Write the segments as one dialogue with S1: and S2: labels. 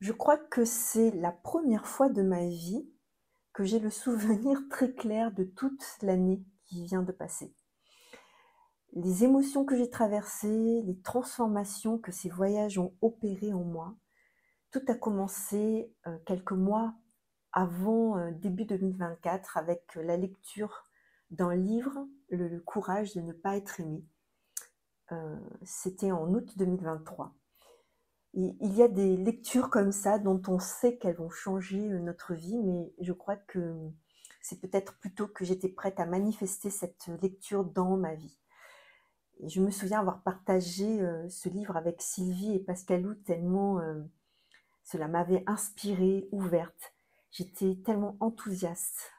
S1: Je crois que c'est la première fois de ma vie que j'ai le souvenir très clair de toute l'année qui vient de passer. Les émotions que j'ai traversées, les transformations que ces voyages ont opérées en moi, tout a commencé quelques mois avant début 2024 avec la lecture d'un livre, Le courage de ne pas être aimé. C'était en août 2023. Il y a des lectures comme ça dont on sait qu'elles vont changer notre vie, mais je crois que c'est peut-être plutôt que j'étais prête à manifester cette lecture dans ma vie. Et je me souviens avoir partagé ce livre avec Sylvie et Pascalou tellement cela m'avait inspirée, ouverte. J'étais tellement enthousiaste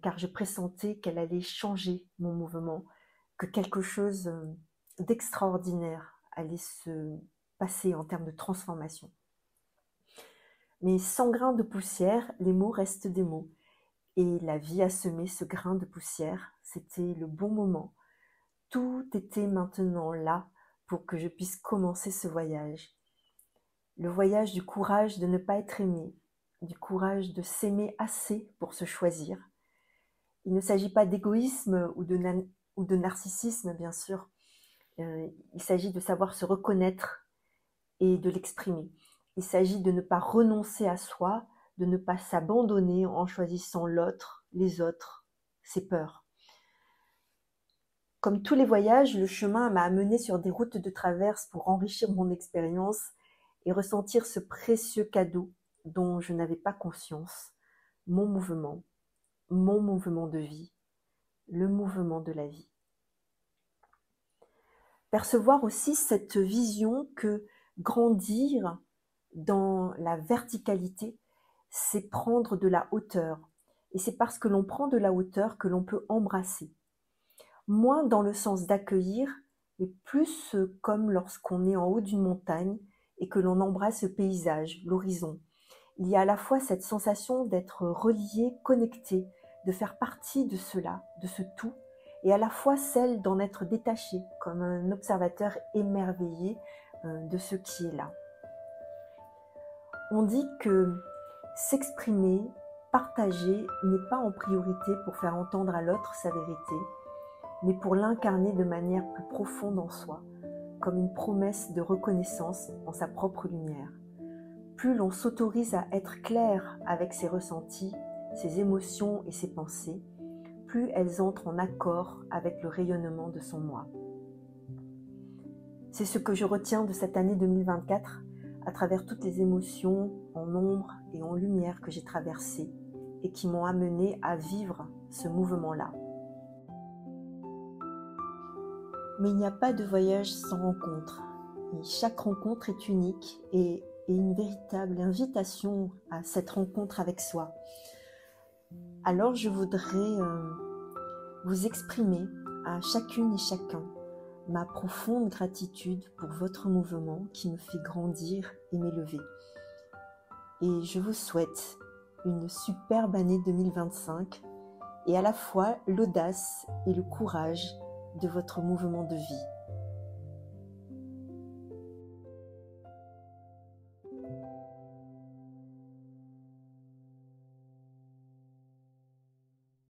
S1: car je pressentais qu'elle allait changer mon mouvement, que quelque chose d'extraordinaire allait se passer en termes de transformation. Mais sans grain de poussière, les mots restent des mots. Et la vie a semé ce grain de poussière. C'était le bon moment. Tout était maintenant là pour que je puisse commencer ce voyage. Le voyage du courage de ne pas être aimé, du courage de s'aimer assez pour se choisir. Il ne s'agit pas d'égoïsme ou de narcissisme, bien sûr. Il s'agit de savoir se reconnaître et de l'exprimer. Il s'agit de ne pas renoncer à soi, de ne pas s'abandonner en choisissant l'autre, les autres, ses peurs. Comme tous les voyages, le chemin m'a amené sur des routes de traverse pour enrichir mon expérience et ressentir ce précieux cadeau dont je n'avais pas conscience, mon mouvement de vie, le mouvement de la vie. Percevoir aussi cette vision que grandir dans la verticalité, c'est prendre de la hauteur. Et c'est parce que l'on prend de la hauteur que l'on peut embrasser. Moins dans le sens d'accueillir, mais plus comme lorsqu'on est en haut d'une montagne et que l'on embrasse le paysage, l'horizon. Il y a à la fois cette sensation d'être relié, connecté, de faire partie de cela, de ce tout, et à la fois celle d'en être détaché, comme un observateur émerveillé de ce qui est là. On dit que s'exprimer, partager n'est pas en priorité pour faire entendre à l'autre sa vérité, mais pour l'incarner de manière plus profonde en soi, comme une promesse de reconnaissance en sa propre lumière. Plus l'on s'autorise à être clair avec ses ressentis, ses émotions et ses pensées, plus elles entrent en accord avec le rayonnement de son moi. C'est ce que je retiens de cette année 2024 à travers toutes les émotions en ombre et en lumière que j'ai traversées et qui m'ont amené à vivre ce mouvement-là. Mais il n'y a pas de voyage sans rencontre. Et chaque rencontre est unique et une véritable invitation à cette rencontre avec soi. Alors je voudrais vous exprimer à chacune et chacun ma profonde gratitude pour votre mouvement qui me fait grandir et m'élever. Et je vous souhaite une superbe année 2025 et à la fois l'audace et le courage de votre mouvement de vie.